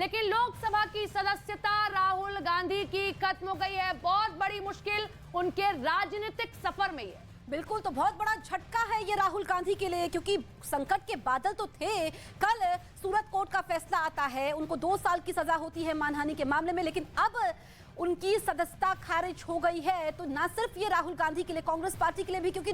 लेकिन लोकसभा की सदस्यता राहुल गांधी की खत्म हो गई है। बहुत बड़ी मुश्किल उनके राजनीतिक सफर में है। बिल्कुल, तो बहुत बड़ा झटका है ये राहुल गांधी के लिए, क्योंकि संकट के बादल तो थे। कल सूरत कोर्ट का फैसला आता है, उनको 2 साल की सजा होती है मानहानि के मामले में, लेकिन अब उनकी सदस्यता खारिज हो गई है। तो ना सिर्फ ये राहुल गांधी के लिए, कांग्रेस पार्टी के लिए भी, क्योंकि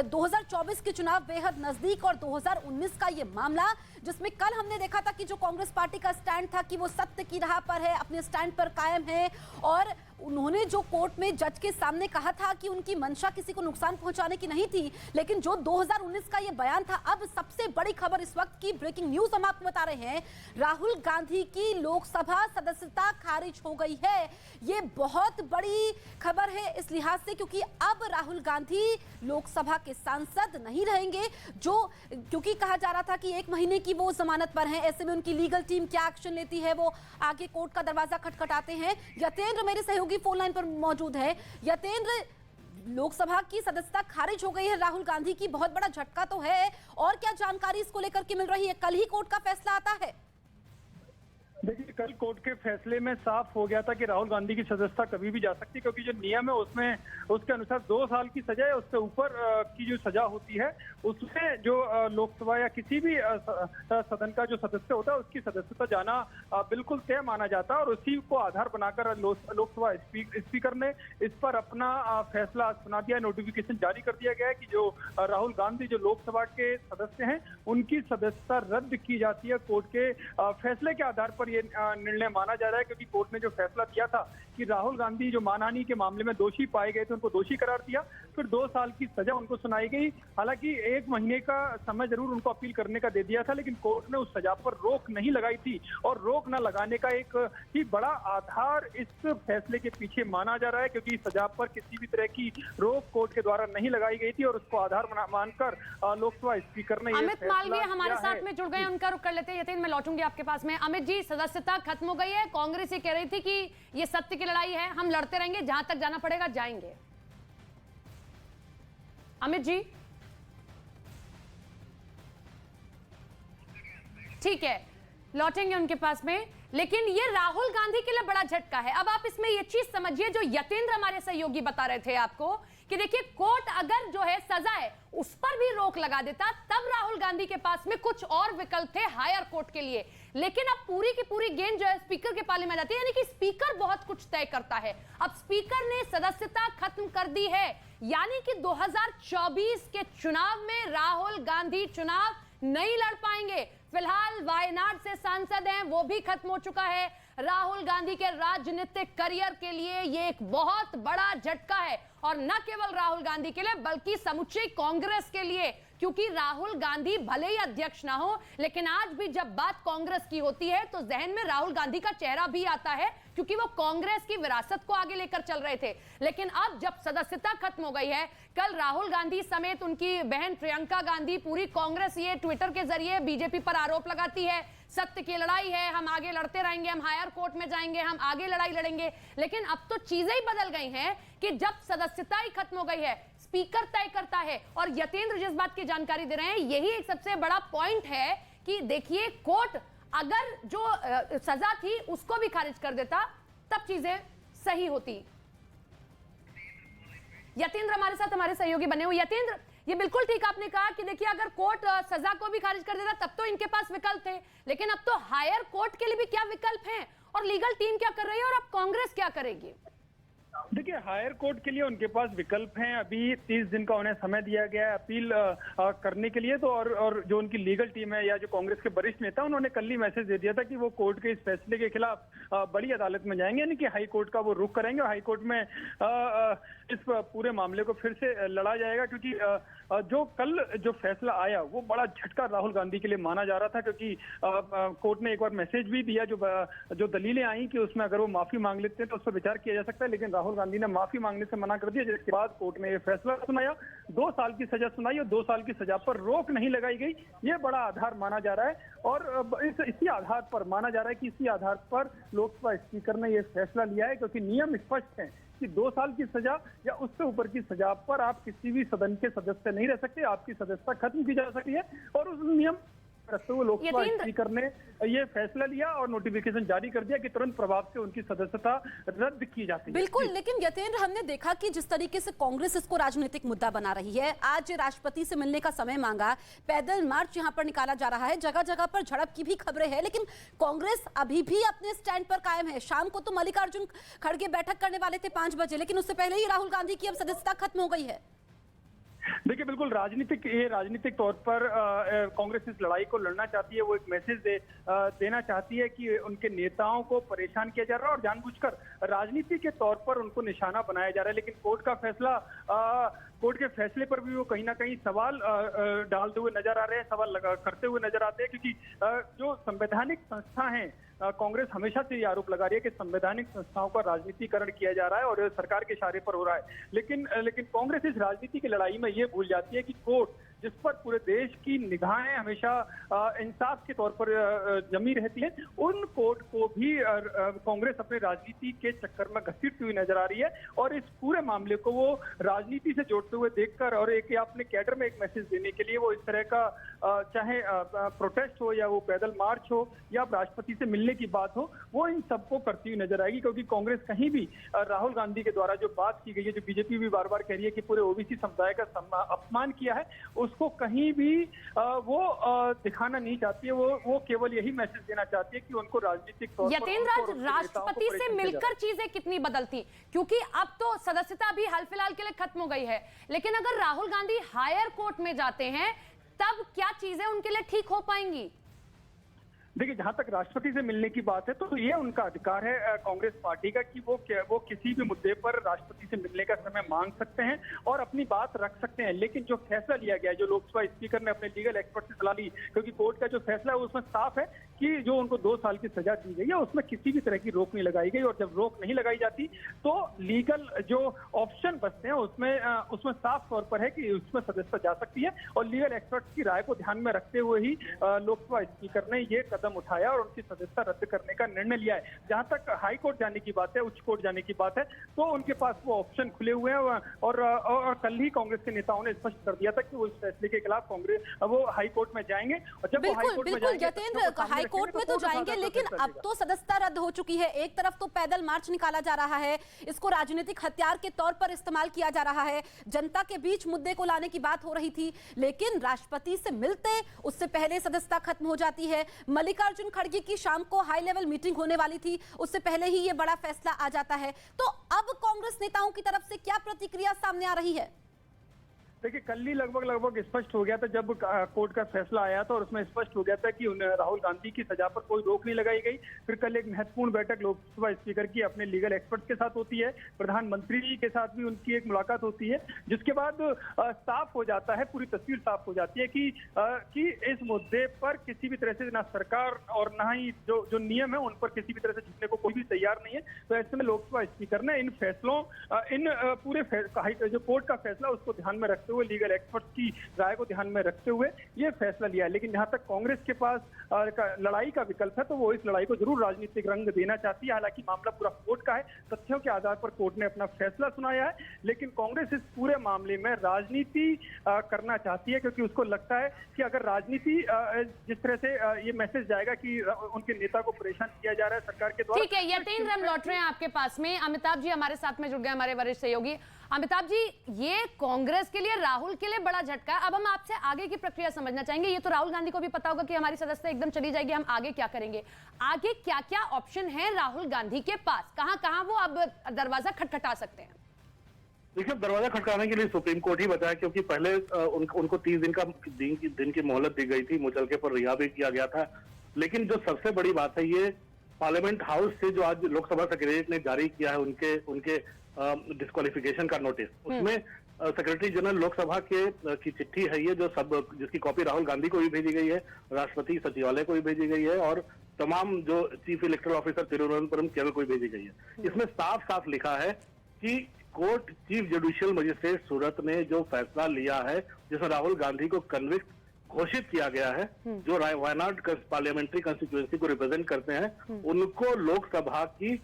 2024 के चुनाव बेहद नजदीक और 2019 का ये मामला, जिसमें कल हमने देखा था कि जो कांग्रेस पार्टी का स्टैंड था कि वो सत्य की राह पर है, अपने स्टैंड पर कायम है, और उन्होंने जो कोर्ट में जज के सामने कहा था कि उनकी मंशा किसी को नुकसान पहुंचाने की नहीं थी, लेकिन जो 2019 का ये बयान था, अब सबसे बड़ी खबर इस वक्त की ब्रेकिंग न्यूज हम आपको बता रहे हैं, राहुल गांधी की लोकसभा सदस्यता खारिज हो गई है। ये बहुत बड़ी खबर है इस लिहाज से, क्योंकि अब राहुल गांधी लोकसभा के सांसद नहीं रहेंगे, जो क्योंकि कहा जा रहा था कि 1 महीने की वो जमानत पर हैं। ऐसे में उनकी लीगल टीम क्या एक्शन लेती है, वो आगे कोर्ट का दरवाजा खटखटाते हैं। यतेंद्र मेरे सहयोगी फोन लाइन पर मौजूद है। यतेंद्र, लोकसभा की सदस्यता खारिज हो गई है राहुल गांधी की, बहुत बड़ा झटका तो है, और क्या जानकारी इसको लेकर के मिल रही है? कल ही कोर्ट का फैसला आता है। देखिए, कल कोर्ट के फैसले में साफ हो गया था कि राहुल गांधी की सदस्यता कभी भी जा सकती है, क्योंकि जो नियम है उसमें उसके अनुसार 2 साल की सजा या उससे ऊपर की जो सजा होती है, उसमें जो लोकसभा या किसी भी सदन का जो सदस्य होता है उसकी सदस्यता जाना बिल्कुल तय माना जाता है। और उसी को आधार बनाकर लोकसभा स्पीकर ने इस पर अपना फैसला सुना दिया, नोटिफिकेशन जारी कर दिया गया है कि जो राहुल गांधी जो लोकसभा के सदस्य हैं उनकी सदस्यता रद्द की जाती है। कोर्ट के फैसले के आधार पर ये निर्णय माना जा रहा है, क्योंकि कोर्ट ने जो फैसला दिया था कि राहुल गांधी जो मानहानि के मामले में दोषी पाए गए थे, उनको दोषी करार दिया, फिर 2 साल की सजा उनको सुनाई गई। हालांकि 1 महीने का समय जरूर उनको अपील करने का दे दिया था, लेकिन कोर्ट ने उस सजा पर रोक नहीं लगाई थी, और रोक न लगाने का एक ही बड़ा आधार इस फैसले के पीछे माना जा रहा है, क्योंकि सजा पर किसी भी तरह की रोक कोर्ट के द्वारा नहीं लगाई गई थी, और उसको आधार मानकर लोकसभा स्पीकर ने अमित मालवीय हमारे साथ में जुड़ गए, उनका रुख कर लेते हैं। यतीन, मैं लौटूंगी आपके पास में। अमित जी, सदस्यता खत्म हो गई है, कांग्रेस ये कह रही थी कि ये सत्य की लड़ाई है, हम लड़ते रहेंगे, जहां तक जाना पड़ेगा जाएंगे। अमित जी, ठीक है, लौटेंगे उनके पास में। लेकिन ये राहुल गांधी के लिए बड़ा झटका है। अब आप इसमें ये चीज समझिए जो यतेंद्र हमारे सहयोगी बता रहे थे आपको, कि देखिए कोर्ट अगर जो है सजा है उस पर भी रोक लगा देता, तब राहुल गांधी के पास में कुछ और विकल्प थे हायर कोर्ट के लिए। लेकिन अब पूरी की पूरी गेंद जो है स्पीकर के पाले में जाती है, यानी कि स्पीकर बहुत कुछ तय करता है। अब स्पीकर ने सदस्यता खत्म कर दी है, यानी कि 2024 के चुनाव में राहुल गांधी चुनाव नहीं लड़ पाएंगे। फिलहाल वायनाड से सांसद हैं, वो भी खत्म हो चुका है। राहुल गांधी के राजनीतिक करियर के लिए ये एक बहुत बड़ा झटका है, और न केवल राहुल गांधी के लिए बल्कि समूची कांग्रेस के लिए, क्योंकि राहुल गांधी भले ही अध्यक्ष ना हो, लेकिन आज भी जब बात कांग्रेस की होती है तो जहन में राहुल गांधी का चेहरा भी आता है, क्योंकि वो कांग्रेस की विरासत को आगे लेकर चल रहे थे। लेकिन अब जब सदस्यता खत्म हो गई है, कल राहुल गांधी समेत उनकी बहन प्रियंका गांधी, पूरी कांग्रेस ये ट्विटर के जरिए बीजेपी पर आरोप लगाती है, सत्य की लड़ाई है, हम आगे लड़ते रहेंगे, हम हायर कोर्ट में जाएंगे, हम आगे लड़ाई लड़ेंगे। लेकिन अब तो चीजें ही बदल गई हैं कि जब सदस्यता ही खत्म हो गई है, स्पीकर तय करता है। और यतेंद्र जिस बात की जानकारी दे रहे हैं, यही एक सबसे बड़ा पॉइंट है कि देखिए कोर्ट अगर जो सजा थी उसको भी खारिज कर देता, तब चीजें सही होती। यतेंद्र हमारे साथ हमारे सहयोगी बने हुए। यतेंद्र, ये बिल्कुल ठीक आपने कहा कि देखिए अगर कोर्ट सजा को भी खारिज कर देता तब तो इनके पास विकल्प थे, लेकिन अब तो हायर कोर्ट के लिए भी क्या विकल्प हैं, और लीगल टीम क्या कर रही है, और अब कांग्रेस क्या करेगी? देखिए, हायर कोर्ट के लिए उनके पास विकल्प हैं। अभी 30 दिन का उन्हें समय दिया गया है अपील करने के लिए। तो और जो उनकी लीगल टीम है या जो कांग्रेस के वरिष्ठ नेता, उन्होंने कल ही मैसेज दे दिया था कि वो कोर्ट के इस फैसले के खिलाफ बड़ी अदालत में जाएंगे, यानी कि हाई कोर्ट का वो रुख करेंगे, और हाई कोर्ट में इस पूरे मामले को फिर से लड़ा जाएगा। क्योंकि जो कल जो फैसला आया वो बड़ा झटका राहुल गांधी के लिए माना जा रहा था, क्योंकि कोर्ट ने एक बार मैसेज भी दिया, जो दलीलें आई कि उसमें अगर वो माफी मांग लेते हैं तो उस पर विचार किया जा सकता है, लेकिन राहुल गांधी ने माफी मांगने से मना कर दिया, जिसके बाद कोर्ट ने यह फैसला सुनाया, 2 साल की सजा सुनाई, और 2 साल की सजा पर रोक नहीं लगाई गई। ये बड़ा आधार माना जा रहा है, और इसी आधार पर माना जा रहा है कि इसी आधार पर लोकसभा स्पीकर ने यह फैसला लिया है, क्योंकि नियम स्पष्ट है कि 2 साल की सजा या उससे ऊपर की सजा पर आप किसी भी सदन के सदस्य नहीं रह सकते, आपकी सदस्यता खत्म की जा सकती है। और उस नियम रखते हुए लोकसभा स्पीकर ने ये फैसला लिया और नोटिफिकेशन जारी कर दिया कि तुरंत प्रभाव से उनकी सदस्यता रद्द की जाती है। बिल्कुल, लेकिन यतेंद्र, हमने देखा कि जिस तरीके से कांग्रेस इसको राजनीतिक मुद्दा बना रही है, आज राष्ट्रपति से मिलने का समय मांगा, पैदल मार्च यहां पर निकाला जा रहा है, जगह जगह पर झड़प की भी खबरें हैं, लेकिन कांग्रेस अभी भी अपने स्टैंड पर कायम है। शाम को तो मल्लिकार्जुन खड़गे बैठक करने वाले थे 5 बजे, लेकिन उससे पहले ही राहुल गांधी की अब सदस्यता खत्म हो गई है। देखिए, बिल्कुल राजनीतिक तौर पर कांग्रेस इस लड़ाई को लड़ना चाहती है। वो एक मैसेज देना चाहती है कि उनके नेताओं को परेशान किया जा रहा है और जानबूझकर राजनीति के तौर पर उनको निशाना बनाया जा रहा है। लेकिन कोर्ट के फैसले पर भी वो कहीं ना कहीं सवाल डालते हुए नजर आ रहे हैं, सवाल करते हुए नजर आते हैं, क्योंकि जो संवैधानिक संस्था है, कांग्रेस हमेशा से ये आरोप लगा रही है कि संवैधानिक संस्थाओं का राजनीतिकरण किया जा रहा है और सरकार के इशारे पर हो रहा है। लेकिन कांग्रेस इस राजनीति की लड़ाई में ये भूल जाती है कि कोर्ट, जिस पर पूरे देश की निगाहें हमेशा इंसाफ के तौर पर जमी रहती है, उन कोर्ट को भी कांग्रेस अपने राजनीति के चक्कर में घसीटती हुई नजर आ रही है। और इस पूरे मामले को वो राजनीति से जोड़ते हुए देखकर और एक अपने कैडर में एक मैसेज देने के लिए वो इस तरह का चाहे प्रोटेस्ट हो या वो पैदल मार्च हो या राष्ट्रपति से मिलने की बात हो, वो इन सबको करती हुई नजर आएगी। क्योंकि कांग्रेस कहीं भी राहुल गांधी के द्वारा जो बात की गई है, जो बीजेपी भी बार बार कह रही है कि पूरे ओबीसी समुदाय का अपमान किया है, उसको कहीं भी वो दिखाना नहीं चाहती है। वो केवल यही मैसेज देना चाहती है कि उनको राजनीतिक तौर पर यतेंद्र, राष्ट्रपति से मिलकर चीजें कितनी बदलती, क्योंकि अब तो सदस्यता भी हाल फिलहाल के लिए खत्म हो गई है, लेकिन अगर राहुल गांधी हायर कोर्ट में जाते हैं तब क्या चीजें उनके लिए ठीक हो पाएंगी? देखिए, जहां तक राष्ट्रपति से मिलने की बात है तो ये उनका अधिकार है कांग्रेस पार्टी का कि वो किसी भी मुद्दे पर राष्ट्रपति से मिलने का समय मांग सकते हैं और अपनी बात रख सकते हैं। लेकिन जो फैसला लिया गया है, जो लोकसभा स्पीकर ने अपने लीगल एक्सपर्ट से सलाह ली, क्योंकि कोर्ट का जो फैसला है उसमें साफ है कि जो उनको 2 साल की सजा दी गई है उसमें किसी भी तरह की रोक नहीं लगाई गई। और जब रोक नहीं लगाई जाती तो लीगल जो ऑप्शन बचते हैं उसमें साफ तौर पर है कि उसमें सदस्यता जा सकती है। और लीगल एक्सपर्ट की राय को ध्यान में रखते हुए ही लोकसभा स्पीकर ने ये कदम उठाया और उनकी सदस्यता रद्द करने का निर्णय लिया है। जहां तक हाई कोर्ट जाने की बात है, उच्च कोर्ट जाने की बात है, तो उनके पास वो ऑप्शन खुले हुए हैं। और कल ही कांग्रेस के नेताओं ने स्पष्ट कर दिया था कि वो इस फैसले के खिलाफ वो हाई कोर्ट में जाएंगे। और जब बिल्कुल यतेंद्र, हाई कोर्ट में तो जाएंगे, लेकिन अब तो सदस्यता रद्द हो चुकी है। एक तरफ तो पैदल मार्च निकाला जा रहा है, इसको राजनीतिक हथियार के तौर पर इस्तेमाल किया जा रहा है, जनता के बीच मुद्दे को लाने की बात हो रही थी, लेकिन राष्ट्रपति से मिलते उससे पहले सदस्यता खत्म हो जाती है। मल्लिकार्जुन खड़गे की शाम को हाई लेवल मीटिंग होने वाली थी, उससे पहले ही ये बड़ा फैसला आ जाता है। तो अब कांग्रेस नेताओं की तरफ से क्या प्रतिक्रिया सामने आ रही है? देखिए, कल ही लगभग स्पष्ट हो गया था जब कोर्ट का फैसला आया था और उसमें स्पष्ट हो गया था कि राहुल गांधी की सजा पर कोई रोक नहीं लगाई गई। फिर कल एक महत्वपूर्ण बैठक लोकसभा स्पीकर की अपने लीगल एक्सपर्ट के साथ होती है, प्रधानमंत्री के साथ भी उनकी एक मुलाकात होती है, जिसके बाद साफ हो जाता है, पूरी तस्वीर साफ हो जाती है कि इस मुद्दे पर किसी भी तरह से ना सरकार और ना ही जो नियम है उन पर किसी भी तरह से झुकने को कोई भी तैयार नहीं है। तो ऐसे में लोकसभा स्पीकर ने इन फैसलों पूरे जो कोर्ट का फैसला उसको ध्यान में रखते हुए, लीगल एक्सपर्ट्स की राय को ध्यान में रखते हुए ये फैसला लिया है। लेकिन जहां तक कांग्रेस के पास लड़ाई का विकल्प है तो वो इस लड़ाई को जरूर राजनीतिक रंग देना चाहती है। हालांकि मामला पूरा कोर्ट का है, तथ्यों के आधार पर कोर्ट ने अपना फैसला सुनाया है, लेकिन कांग्रेस इस पूरे मामले में राजनीति करना चाहती है, क्योंकि उसको लगता है कि अगर राजनीति जिस तरह से ये मैसेज जाएगा कि उनके नेता को परेशान किया जा रहा है सरकार के द्वारा। ठीक है यतेंद्र, हम लौट रहे हैं आपके पास में। अमिताभ जी हमारे साथ में जुड़ गए, हमारे वरिष्ठ सहयोगी। अमिताभ जी, ये कांग्रेस के लिए, राहुल के लिए बड़ा झटका है। अब हम आपसे आगे की प्रक्रिया समझना चाहेंगे। ये तो राहुल गांधी को भी पता होगा कि हमारी सदस्यता एकदम चली जाएगी, हम आगे क्या करेंगे। आगे क्या क्या ऑप्शन है राहुल गांधी के पास, कहां वो अब दरवाजा खटखटा सकते हैं? देखिए, दरवाजा खटकाने के लिए सुप्रीम कोर्ट ही बताया, क्योंकि पहले उनको 30 दिन की मोहलत दी गई थी, मुचलके पर रिहा भी किया गया था। लेकिन जो सबसे बड़ी बात है, ये पार्लियामेंट हाउस से जो आज लोकसभा सेक्रेटरीट ने जारी किया है उनके डिस्क्वालिफिकेशन का नोटिस, उसमें सेक्रेटरी जनरल लोकसभा की चिट्ठी है ये, जिसकी कॉपी राहुल गांधी को भी भेजी गई है, राष्ट्रपति सचिवालय को भी भेजी गई है और तमाम जो chief electoral officer Thiruvananthapuram Kerala को भी भेजी गई है। इसमें साफ साफ लिखा है कि कोर्ट चीफ जुडिशियल मजिस्ट्रेट सूरत ने जो फैसला लिया है, जिसमें राहुल गांधी को कन्विक्ट घोषित किया गया है, जो वायनाड पार्लियामेंट्री कंस्टिट्यूएंसी को रिप्रेजेंट करते हैं, उनको लोकसभा की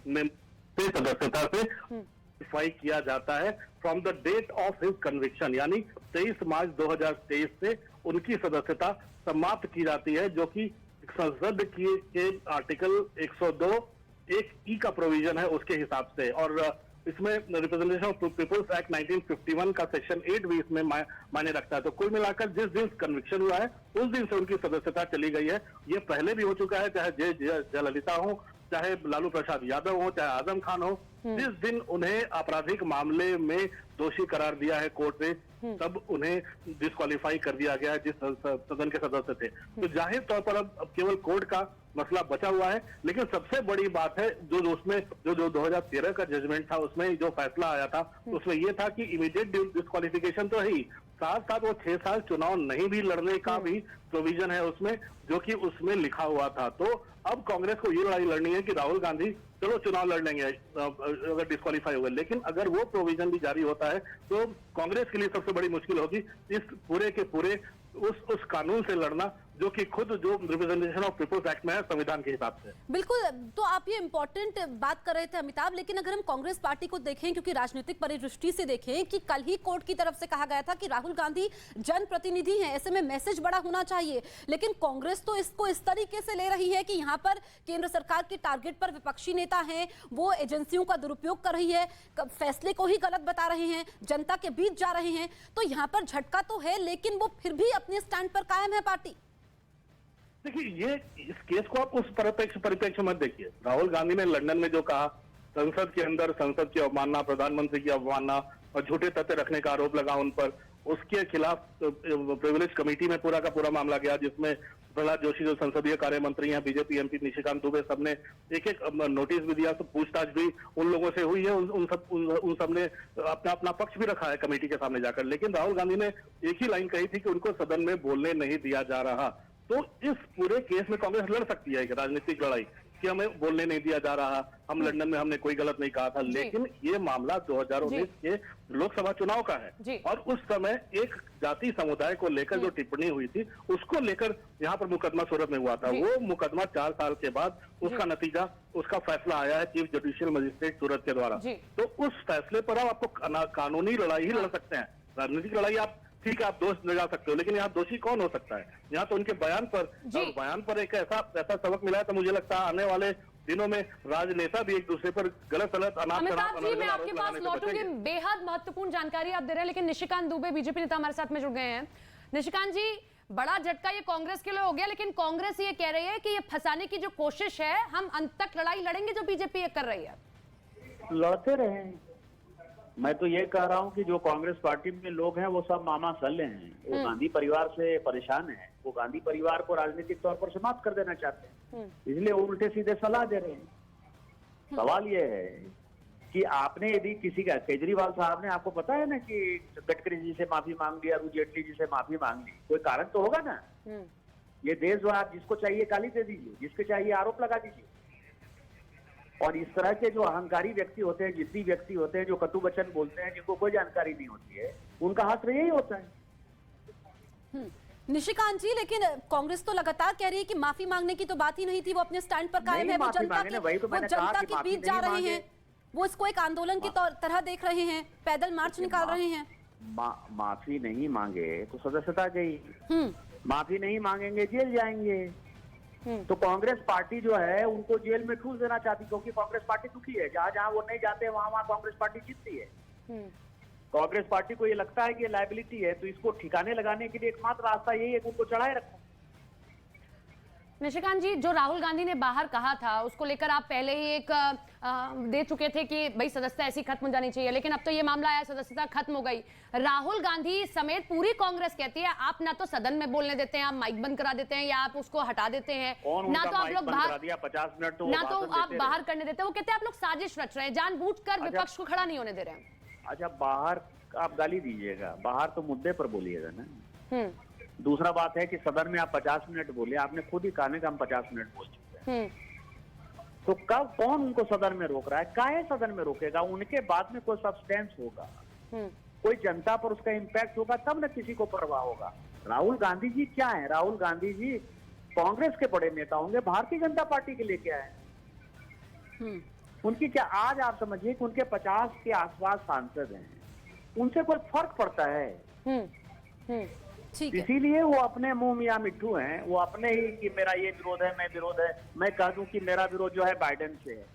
सदस्यता से डिस्क्वालीफाई किया जाता है from the date of his conviction, यानी 23 मार्च 2023 से उनकी सदस्यता समाप्त की जाती है, जो कि संसद के आर्टिकल 102 एक ई का प्रोविजन है उसके हिसाब से। और इसमें रिप्रेजेंटेशन ऑफ पीपल्स एक्ट 1951 का सेक्शन 8 भी इसमें मायने रखता है। तो कुल मिलाकर जिस दिन कन्विक्शन हुआ है उस दिन से उनकी सदस्यता चली गई है। ये पहले भी हो चुका है, चाहे जयललिता हो, चाहे लालू प्रसाद यादव हो, चाहे आजम खान हो। जिस दिन उन्हें आपराधिक मामले में दोषी करार दिया है कोर्ट ने, तब उन्हें डिस्क्वालीफाई कर दिया गया है जिस सदन के सदस्य थे। तो जाहिर तौर पर अब केवल कोर्ट का मसला बचा हुआ है। लेकिन सबसे बड़ी बात है जो उसमें जो 2013 का जजमेंट था, उसमें जो फैसला आया था उसमें यह था कि इमीडिएट डिस्क्वालिफिकेशन तो है ही, साथ साथ वो 6 साल चुनाव नहीं भी लड़ने का भी प्रोविजन है उसमें, जो कि उसमें लिखा हुआ था। तो अब कांग्रेस को ये लड़ाई लड़नी है कि राहुल गांधी चलो चुनाव लड़ लेंगे अगर डिस्क्वालीफाई हो गए, लेकिन अगर वो प्रोविजन भी जारी होता है तो कांग्रेस के लिए सबसे बड़ी मुश्किल होगी इस पूरे के पूरे उस कानून से लड़ना जो कि खुद जो रिप्रेजेंटेशन ऑफ पीपल्स एक्ट में है संविधान के हिसाब से। बिल्कुल, तो आप ये इंपॉर्टेंट बात कर रहे थे अमिताभ, लेकिन अगर हम कांग्रेस पार्टी को देखें, क्योंकि राजनीतिक परिदृष्टि से देखें कि कल ही कोर्ट की तरफ से कहा गया था कि राहुल गांधी जनप्रतिनिधि हैं, ऐसे में मैसेज बड़ा होना चाहिए, लेकिन कांग्रेस तो इसको इस तरीके से ले रही है कि यहाँ पर केंद्र सरकार के टारगेट पर विपक्षी नेता हैं, वो एजेंसियों का दुरुपयोग कर रही है, फैसले को ही गलत बता रहे हैं, जनता के बीच जा रहे हैं। तो यहाँ पर झटका तो है, लेकिन वो फिर भी अपने स्टैंड पर कायम है पार्टी। देखिए, ये इस केस को आप उस परिप्रेक्ष्य मत देखिए। राहुल गांधी ने लंदन में जो कहा, संसद के अंदर संसद की अवमानना, प्रधानमंत्री की अवमानना और झूठे तथ्य रखने का आरोप लगा उन पर, उसके खिलाफ प्रिविलेज कमेटी में पूरा का पूरा मामला गया, जिसमें प्रहलाद जोशी जो संसदीय कार्य मंत्री हैं, बीजेपी एमपी निशिकांत दुबे, सबने एक एक नोटिस भी दिया, तो पूछताछ भी उन लोगों से हुई है, उन सब ने अपना पक्ष भी रखा है कमेटी के सामने जाकर। लेकिन राहुल गांधी ने एक ही लाइन कही थी कि उनको सदन में बोलने नहीं दिया जा रहा। तो इस पूरे केस में कांग्रेस लड़ सकती है राजनीतिक लड़ाई कि हमें बोलने नहीं दिया जा रहा, हम लंदन में हमने कोई गलत नहीं कहा था। लेकिन ये मामला 2019 के लोकसभा चुनाव का है और उस समय एक जाति समुदाय को लेकर जो टिप्पणी हुई थी उसको लेकर यहाँ पर मुकदमा सूरत में हुआ था। वो मुकदमा 4 साल के बाद उसका नतीजा, उसका फैसला आया है चीफ जुडिशियल मजिस्ट्रेट सूरत के द्वारा। तो उस फैसले पर आपको कानूनी लड़ाई ही लड़ सकते हैं। राजनीतिक लड़ाई आप ठीक है, आप दोष लगा सकते हो, लेकिन यहाँ दोषी कौन हो सकता है? यहाँ तो उनके बयान पर एक ऐसा सबक मिला है। तो मुझे लगता है आने वाले दिनों में राजनेता भी एक दूसरे पर गलत अमिताभ जी, मैं आपके पास लौटूंगी। बेहद महत्वपूर्ण जानकारी आप दे रहे हैं, लेकिन निशिकांत दुबे बीजेपी नेता हमारे साथ में जुड़ गए हैं। निशिकांत जी, बड़ा झटका ये कांग्रेस के लिए हो गया, लेकिन कांग्रेस ये कह रही है कि ये फंसाने की जो कोशिश है, हम अंत तक लड़ाई लड़ेंगे जो बीजेपी कर रही है। लड़ते रहे। मैं तो ये कह रहा हूँ कि जो कांग्रेस पार्टी में लोग हैं वो सब मामा सल्ले हैं, वो गांधी परिवार से परेशान हैं, वो गांधी परिवार को राजनीतिक तौर पर समाप्त कर देना चाहते हैं, इसलिए वो उल्टे सीधे सलाह दे रहे हैं। सवाल ये है कि आपने यदि किसी का, केजरीवाल साहब ने, आपको पता है ना कि गडकरी जी से माफी मांग ली, अरुण जेटली जी से माफी मांग ली, कोई कारण तो होगा ना। ये देश जो आप जिसको चाहिए गाली दे दीजिए, जिसके चाहिए आरोप लगा दीजिए। और इस तरह के जो अहंकारी व्यक्ति होते हैं, जिद्दी व्यक्ति होते हैं, जो कटु वचन बोलते हैं, जिनको कोई जानकारी नहीं होती है, उनका हाथ यही होता है। निशिकांत जी, लेकिन कांग्रेस तो लगातार कह रही है कि माफी मांगने की तो बात ही नहीं थी, वो अपने स्टैंड पर कायम है, वो जनता के बीच जा रहे हैं, वो इसको एक आंदोलन की तरह देख रहे हैं, पैदल मार्च निकाल रहे हैं। माफी नहीं मांगे तो सदस्यता गई, माफी नहीं मांगेंगे जेल जाएंगे। तो कांग्रेस पार्टी जो है उनको जेल में ठूस देना चाहती, क्योंकि कांग्रेस पार्टी दुखी है, जहां जहां वो नहीं जाते वहां कांग्रेस पार्टी जीतती है। कांग्रेस पार्टी को ये लगता है कि ये लायबिलिटी है, तो इसको ठिकाने लगाने के लिए एकमात्र रास्ता यही है कि उनको चढ़ाए रखो। निशिकांत जी, जो राहुल गांधी ने बाहर कहा था उसको लेकर आप पहले ही एक दे चुके थे कि भाई सदस्यता ऐसी खत्म हो जानी चाहिए, लेकिन अब तो ये मामला आया, सदस्यता खत्म हो गई। राहुल गांधी समेत पूरी कांग्रेस कहती है आप ना तो सदन में बोलने देते हैं, आप माइक बंद करा देते हैं या आप उसको हटा देते हैं, ना तो आप लोग बाहर 50 मिनट तो ना तो आप बाहर करने देते हैं। वो कहते हैं आप लोग साजिश रच रहे हैं, जानबूझकर विपक्ष को खड़ा नहीं होने दे रहे हैं। अच्छा, बाहर आप गाली दीजिएगा, बाहर तो मुद्दे पर बोलिएगा ना। दूसरा बात है कि सदन में आप 50 मिनट बोले, आपने खुद ही कहा कि हम 50 मिनट बोल चुके हैं। तो कब कौन उनको सदन में रोक रहा है? काहे सदन में रोकेगा? उनके बाद में कोई सब्सटेंस होगा, कोई जनता पर उसका इम्पैक्ट होगा, तब न किसी को परवाह होगा। राहुल गांधी जी क्या है? राहुल गांधी जी कांग्रेस के बड़े नेता होंगे, भारतीय जनता पार्टी के लिए क्या है? उनकी क्या, आज आप समझिए कि उनके 50 के आसपास सांसद हैं, उनसे कोई फर्क पड़ता है? ठीक है। इसीलिए वो अपने मुंह मियां मिट्ठू हैं, वो अपने ही कि मेरा ये विरोध है, मैं विरोध है, मैं कह दूं कि मेरा विरोध जो है बाइडेन से है।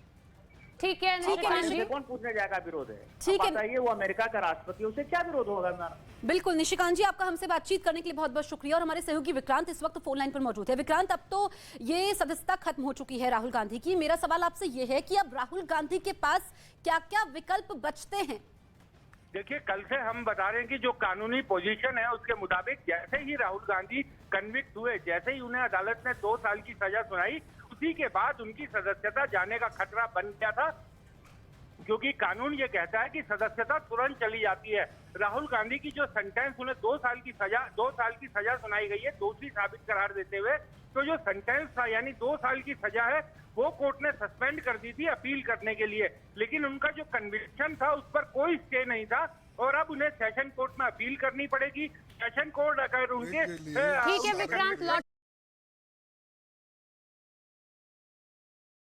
ठीक है ठीक है, बाइडेन निशी। से कौन पूछने जाएगा विरोध है? ठीक है। बताइए, वो अमेरिका का राष्ट्रपति, उसे क्या विरोध होगा हमारा? बिल्कुल निशिकांत जी, आपका हमसे बातचीत करने के लिए बहुत बहुत शुक्रिया। और हमारे सहयोगी विक्रांत इस वक्त फोन लाइन पर मौजूद है। विक्रांत, अब तो ये सदस्यता खत्म हो चुकी है राहुल गांधी की। मेरा सवाल आपसे ये है कि अब राहुल गांधी के पास क्या क्या विकल्प बचते हैं? देखिए, कल से हम बता रहे हैं कि जो कानूनी पोजीशन है उसके मुताबिक जैसे ही राहुल गांधी कन्विक्ट हुए, जैसे ही उन्हें अदालत ने 2 साल की सजा सुनाई, उसी के बाद उनकी सदस्यता जाने का खतरा बन गया था, क्योंकि कानून ये कहता है कि सदस्यता तुरंत चली जाती है। राहुल गांधी की जो सेंटेंस, उन्हें 2 साल की सजा सुनाई गई है दोषी साबित करार देते हुए, तो जो सेंटेंस था यानी 2 साल की सजा है वो कोर्ट ने सस्पेंड कर दी थी अपील करने के लिए, लेकिन उनका जो कन्विक्शन था उस पर कोई स्टे नहीं था और अब उन्हें सेशन कोर्ट में अपील करनी पड़ेगी। सेशन कोर्ट अगर उनके ठीक है विक्रांत,